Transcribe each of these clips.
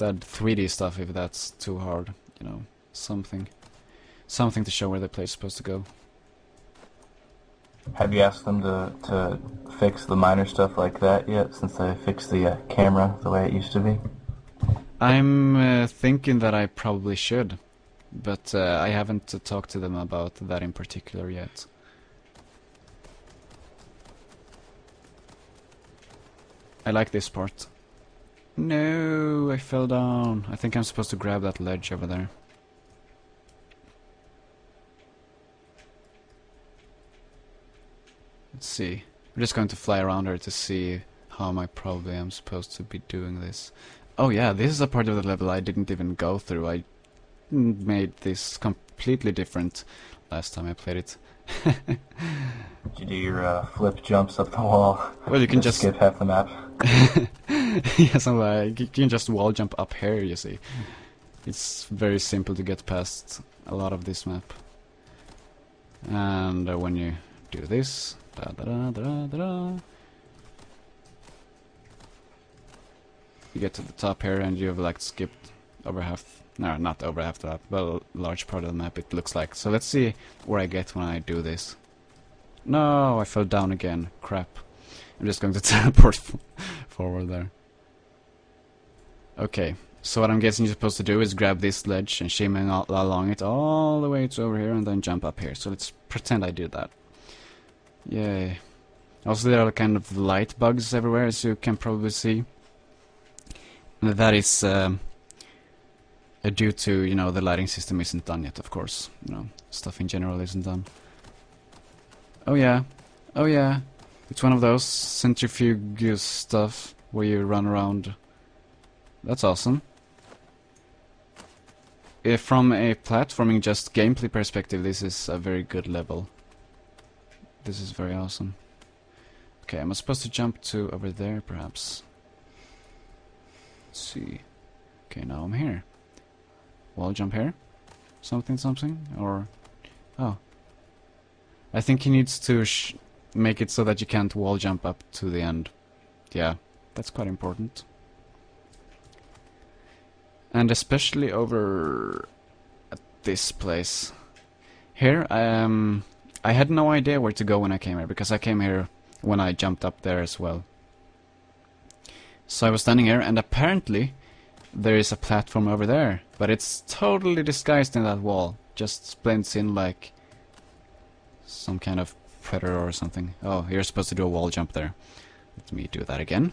add 3D stuff if that's too hard, you know, something to show where the player's supposed to go. Have you asked them to fix the minor stuff like that yet, since they fixed the camera the way it used to be? I'm thinking that I probably should, but I haven't talked to them about that in particular yet. I like this part. No, I fell down. I think I'm supposed to grab that ledge over there. Let's see. We're just going to fly around her to see how I probably am supposed to be doing this. Oh yeah, this is a part of the level I didn't even go through. I made this completely different last time I played it. Did you do your flip jumps up the wall? Well, you can just skip half the map. yeah, something like you can just wall jump up here. You see, it's very simple to get past a lot of this map. And when you do this, da da da da da da, you get to the top here, and you've like skipped over half. No, not over half the map, but a large part of the map it looks like. So let's see where I get when I do this. No, I fell down again. Crap. I'm just going to teleport forward there. Okay, so what I'm guessing you're supposed to do is grab this ledge and shimmy along it all the way to over here and then jump up here. So let's pretend I did that. Yay. Also there are kind of light bugs everywhere, as you can probably see. And that is due to, you know, the lighting system isn't done yet, of course. You know, stuff in general isn't done. Oh yeah, oh yeah. It's one of those centrifuge stuff where you run around. That's awesome. From a platforming, just gameplay perspective, this is a very good level. This is very awesome. Okay, am I supposed to jump to over there, perhaps? Let's see. Okay, now I'm here. Wall jump here? Something? Or... oh. I think he needs to make it so that you can't wall jump up to the end. Yeah, that's quite important. And especially over at this place. Here, I had no idea where to go when I came here, because I came here when I jumped up there as well. So I was standing here, and apparently there is a platform over there, but it's totally disguised in that wall. Just blends in like some kind of predator or something. Oh, you're supposed to do a wall jump there. Let me do that again.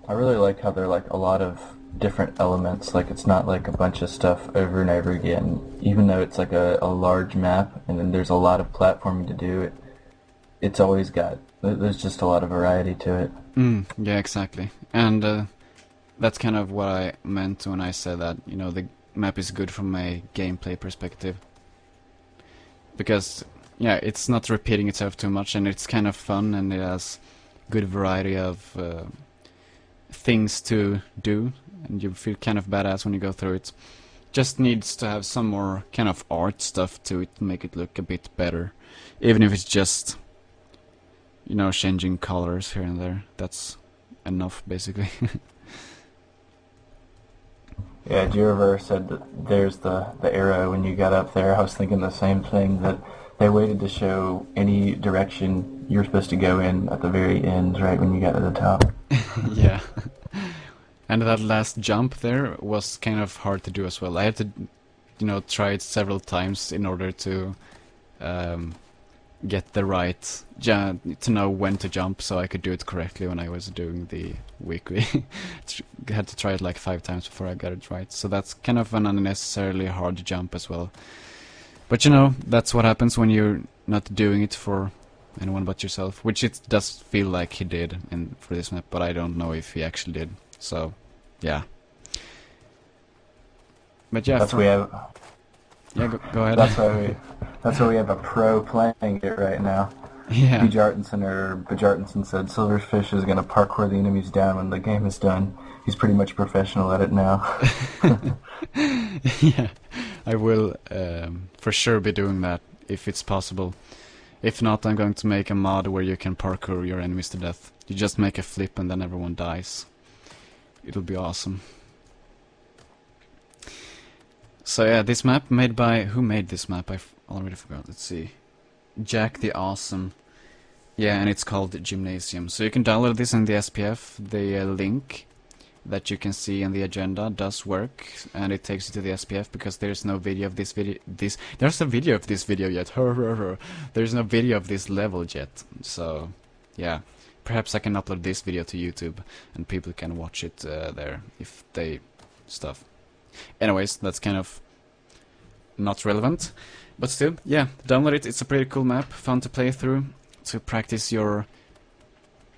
I really like how there are like a lot of different elements. Like it's not like a bunch of stuff over and over again. Even though it's like a large map and then there's a lot of platforming to do, it's always got, there's just a lot of variety to it. Yeah, exactly. And that's kind of what I meant when I said that, you know, the map is good from a gameplay perspective. Because, yeah, it's not repeating itself too much, and it's kind of fun, and it has good variety of things to do, and you feel kind of badass when you go through it. Just needs to have some more kind of art stuff to it to make it look a bit better. Even if it's just, you know, changing colors here and there. That's enough, basically. Yeah, Jiriver said that there's the arrow when you got up there. I was thinking the same thing, that they waited to show any direction you're supposed to go in at the very end, right when you got to the top. Yeah. And that last jump there was kind of hard to do as well. I had to, you know, try it several times in order to get the right, to know when to jump so I could do it correctly when I was doing the weekly. I had to try it like 5 times before I got it right. So that's kind of an unnecessarily hard jump as well. But you know, that's what happens when you're not doing it for anyone but yourself, which it does feel like he did for this map, but I don't know if he actually did. So, yeah. But yeah, we have. Yeah, go ahead. That's why we have a pro playing it right now. Yeah. Bajartinson said Silverfish is going to parkour the enemies down when the game is done. He's pretty much professional at it now. Yeah, I will for sure be doing that if it's possible. If not, I'm going to make a mod where you can parkour your enemies to death. You just make a flip and then everyone dies. It'll be awesome. So yeah, this map made by... Who made this map? I already forgot. Let's see. Jack the Awesome. Yeah, and it's called Gymnasium. So you can download this in the SPF. The link that you can see in the agenda does work, and it takes you to the SPF because there's no video of this video. There's a video of this video yet. There's no video of this level yet. So yeah, perhaps I can upload this video to YouTube and people can watch it there if they stuff. Anyways, that's kind of not relevant, but still, yeah, download it. It's a pretty cool map, fun to play through, to practice your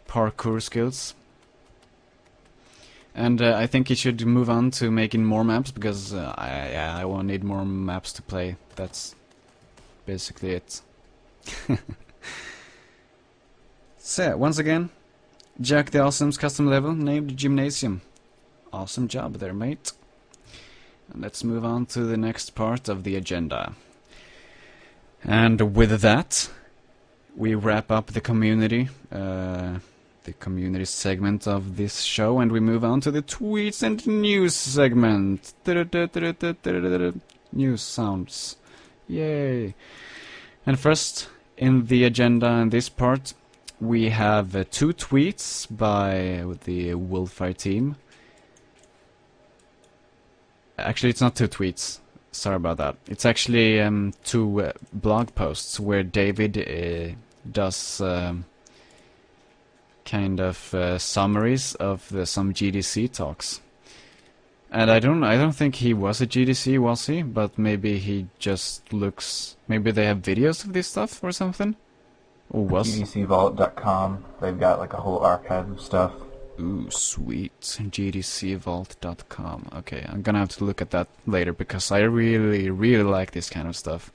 parkour skills. And I think you should move on to making more maps, because I will need more maps to play. That's basically it. So, once again, Jack the Awesome's custom level named Gymnasium. Awesome job there, mate. And let's move on to the next part of the agenda. And with that, we wrap up the community segment of this show, and we move on to the tweets and news segment. News sounds. Yay. And first, in the agenda in this part, we have 2 tweets by the Wolfire team. Actually, it's not 2 tweets. Sorry about that. It's actually 2 blog posts where David does kind of summaries of some GDC talks. And I don't think he was at GDC, was he? But maybe he just looks... Maybe they have videos of this stuff or something? Or was? GDCvault.com. They've got like a whole archive of stuff. Ooh, sweet. GDCvault.com. Okay, I'm gonna have to look at that later because I really, really like this kind of stuff.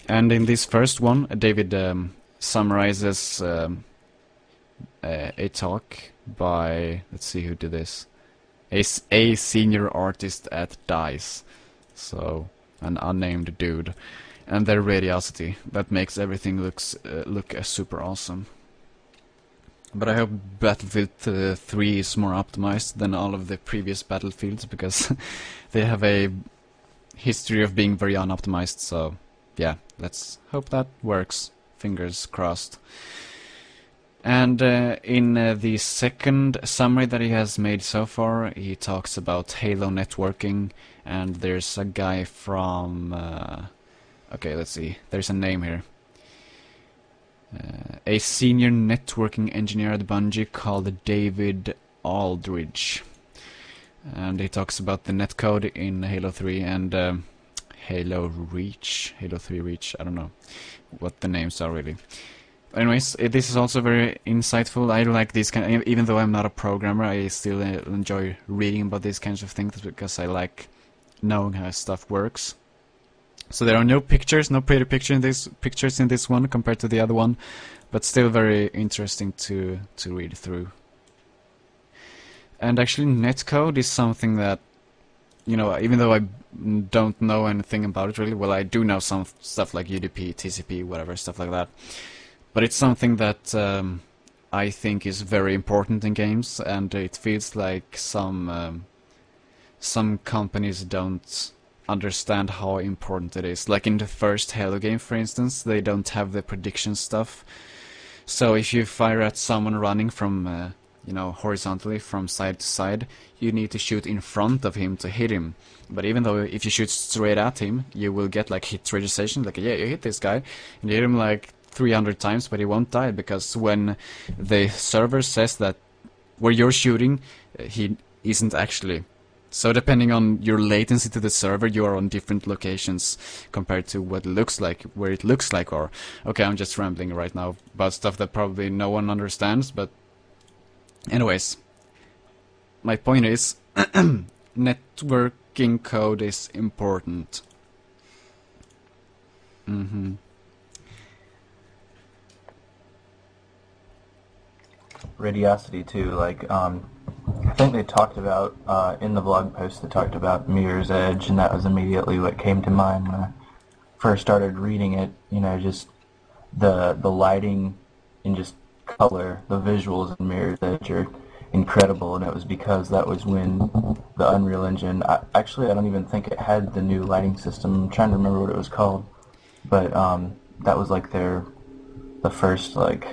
And in this first one, David summarizes a talk by, let's see who did this, a senior artist at DICE, so an unnamed dude, and their radiosity that makes everything look super awesome. But I hope Battlefield 3 is more optimized than all of the previous Battlefields, because they have a history of being very unoptimized. So yeah, let's hope that works. Fingers crossed. And in the second summary that he has made so far, he talks about Halo networking, and there's a guy from... okay, let's see, there's a name here. A senior networking engineer at Bungie called David Aldridge. And he talks about the netcode in Halo 3 and Halo 3 Reach, I don't know what the names are really. Anyways, this is also very insightful. I like these kind of, even though I'm not a programmer, I still enjoy reading about these kinds of things because I like knowing how stuff works. So there are no pictures, no pretty pictures in this one compared to the other one, but still very interesting to read through. And actually netcode is something that, you know, even though I don't know anything about it really, well, I do know some stuff like UDP, TCP, whatever, stuff like that. But it's something that I think is very important in games, and it feels like some companies don't understand how important it is. Like in the first Halo game, for instance, they don't have the prediction stuff. So if you fire at someone running from, you know, horizontally from side to side, you need to shoot in front of him to hit him. But even though if you shoot straight at him, you will get like hit registration, like yeah, you hit this guy, and you hit him like 300 times, but he won't die, because when the server says that where you're shooting, he isn't actually. So depending on your latency to the server, you are on different locations compared to what it looks like, where it looks like. Or okay, I'm just rambling right now about stuff that probably no one understands, but anyways, my point is networking code is important. Radiosity too, like I think they talked about in the blog post, they talked about Mirror's Edge, and that was immediately what came to mind when I first started reading it. You know, just the lighting and just color, the visuals in Mirror's Edge are incredible, and it was because that was when the Unreal Engine, actually I don't even think it had the new lighting system. I'm trying to remember what it was called, but that was like the first like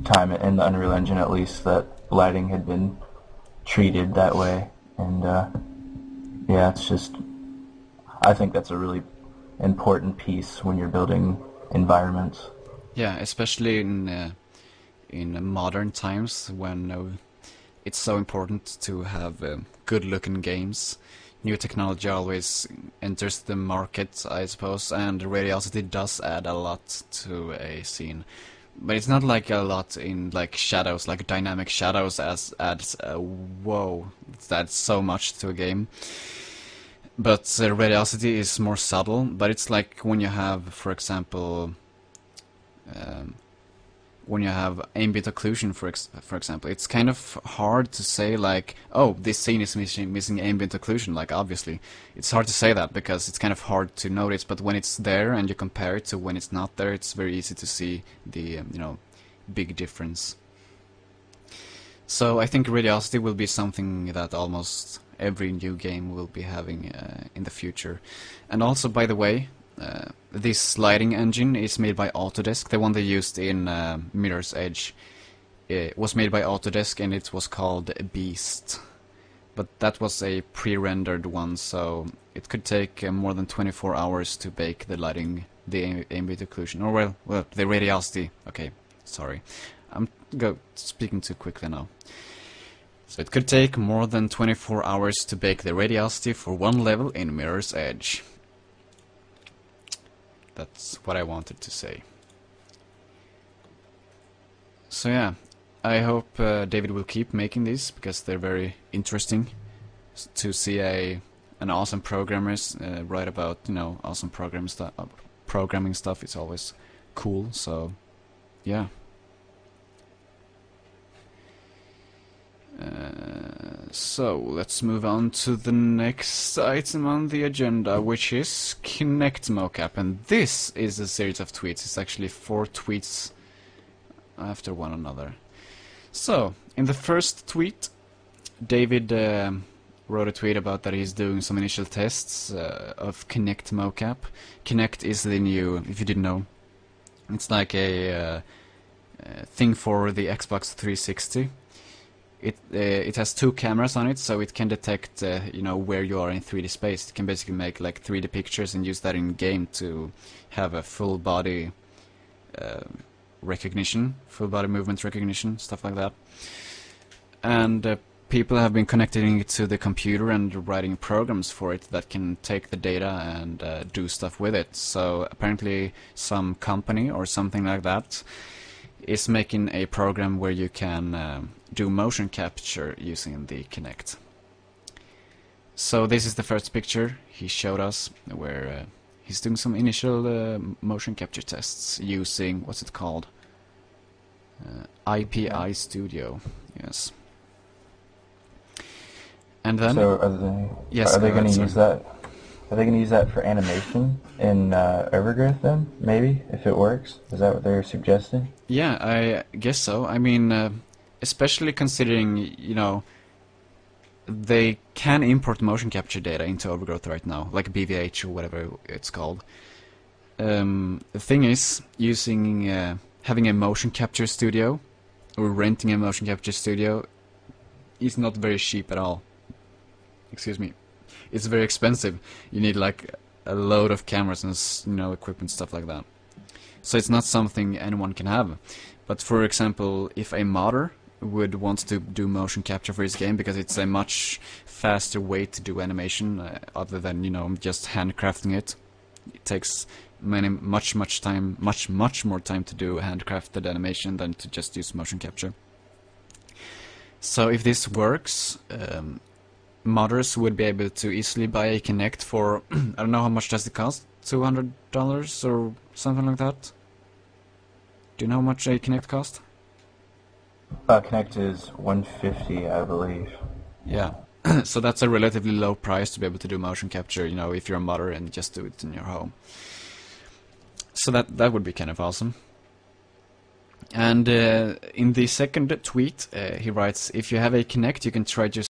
time in the Unreal Engine at least that lighting had been treated that way. And yeah, it's just, I think that's a really important piece when you're building environments. Yeah, especially in modern times when it's so important to have good-looking games. New technology always enters the market, I suppose, and Radiosity does add a lot to a scene. But it's not like a lot in like shadows, like dynamic shadows adds whoa, that's so much to a game. But Radiosity is more subtle, but it's like when you have, for example, um, when you have ambient occlusion, for example, it's kind of hard to say like, oh, this scene is missing ambient occlusion. Like obviously, it's hard to say that because it's kind of hard to notice. But when it's there and you compare it to when it's not there, it's very easy to see the big difference. So I think Radiosity will be something that almost every new game will be having in the future. And also, by the way, this lighting engine is made by Autodesk. The one they used in Mirror's Edge was made by Autodesk, and it was called Beast. But that was a pre-rendered one, so it could take more than 24 hours to bake the lighting, the ambient occlusion, or well, the radiosity. Okay, sorry, I'm speaking too quickly now. So it could take more than 24 hours to bake the radiosity for one level in Mirror's Edge. That's what I wanted to say. So yeah, I hope David will keep making these because they're very interesting to see an awesome programmers write about awesome programming stuff. It's always cool. So yeah. So let's move on to the next item on the agenda, which is Kinect mocap, and this is a series of tweets. It's actually 4 tweets after one another. So in the first tweet, David wrote a tweet about that he's doing some initial tests of Kinect mocap. Kinect is the new, if you didn't know, it's like a thing for the Xbox 360. It has 2 cameras on it, so it can detect where you are in 3D space. It can basically make like 3D pictures and use that in game to have a full body recognition, full body movement recognition, stuff like that. And people have been connecting it to the computer and writing programs for it that can take the data and do stuff with it. So apparently some company or something like that is making a program where you can do motion capture using the Kinect. So this is the first picture he showed us where he's doing some initial motion capture tests using, what's it called? IPI Studio, yes. And then, so are they, yes, are they going to use that? Are they going to use that for animation in Overgrowth then? Maybe, if it works? Is that what they're suggesting? Yeah, I guess so. I mean, especially considering, they can import motion capture data into Overgrowth right now, like BVH or whatever it's called. The thing is, having a motion capture studio, or renting a motion capture studio, is not very cheap at all. Excuse me. It's very expensive. You need like a load of cameras and equipment, stuff like that. So it's not something anyone can have. But for example, if a modder would want to do motion capture for his game, because it's a much faster way to do animation other than just handcrafting it. It takes much more time to do handcrafted animation than to just use motion capture. So if this works, modders would be able to easily buy a Kinect for I don't know how much does it cost, $200 or something like that. Do you know how much a Kinect cost? Kinect is $150, I believe. Yeah, so that's a relatively low price to be able to do motion capture, if you're a modder and just do it in your home. So that would be kind of awesome. And in the second tweet, he writes, if you have a Kinect, you can try just